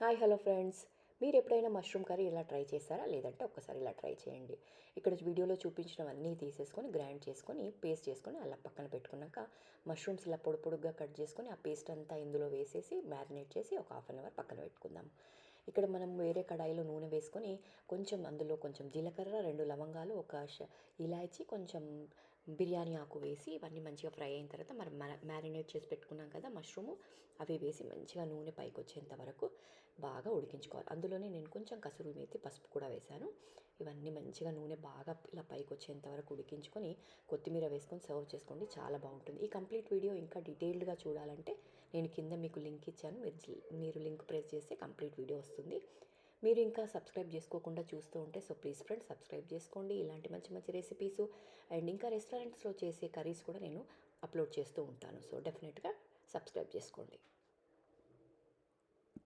Hi hello friends, మీరు ఎప్పుడైనా mushroom curry ఇలా ట్రై చేశారా? లేదంటే ఒక్కసారి ఇలా ట్రై చేయండి. ఇక్కడ వీడియోలో చూపించినవన్నీ తీసేసుకొని గ్రైండ్ చేసుకొని పేస్ట్ చేసుకొని అలా పక్కన పెట్టుకున్నాక మష్రూమ్స్ ఇలా పొడి పొడుగ్గా కట్ చేసుకొని ఆ పేస్ట్ అంతా ఇందులో వేసేసి మ్యారినేట్ చేసి ఒక హాఫ్ అన్ అవర్ పక్కన పెట్టుకుందాం. ఇక్కడ మనం వేరే కడాయిలో నూనె వేసుకొని కొంచెం అందులో కొంచెం జీలకర్ర, 2 లవంగాలు, ఒక ఇలాచి, కొంచెం బిర్యానీ ఆకు వేసి ఇవన్నీ మంచిగా ఫ్రై అయిన తర్వాత మనం మ్యారినేట్ చేసి పెట్టుకున్నాం కదా మష్రూము, అవి వేసి మంచిగా నూనె పైకి వచ్చేంత వరకు బాగా ఉడికించుకోవాలి. అందులోనే నేను కొంచెం కసూరి మేతి, పసుపు కూడా వేశాను. ఇవన్నీ మంచిగా నూనె బాగా ఇలా పైకి వచ్చేంత వరకు ఉడికించుకొని కొత్తిమీర వేసుకొని సర్వ్ చేసుకోండి, చాలా బాగుంటుంది. ఈ కంప్లీట్ వీడియో ఇంకా డీటెయిల్డ్గా చూడాలంటే నేను కింద మీకు లింక్ ఇచ్చాను, మీరు లింక్ ప్రెస్ చేస్తే కంప్లీట్ వీడియో వస్తుంది. మీరు ఇంకా సబ్స్క్రైబ్ చేసుకోకుండా చూస్తూ ఉంటే సో ప్లీజ్ ఫ్రెండ్స్ సబ్స్క్రైబ్ చేసుకోండి. ఇలాంటి మంచి మంచి రెసిపీస్ అండ్ ఇంకా రెస్టారెంట్స్లో చేసే కర్రీస్ కూడా నేను అప్లోడ్ చేస్తూ ఉంటాను. సో డెఫినెట్గా సబ్స్క్రైబ్ చేసుకోండి.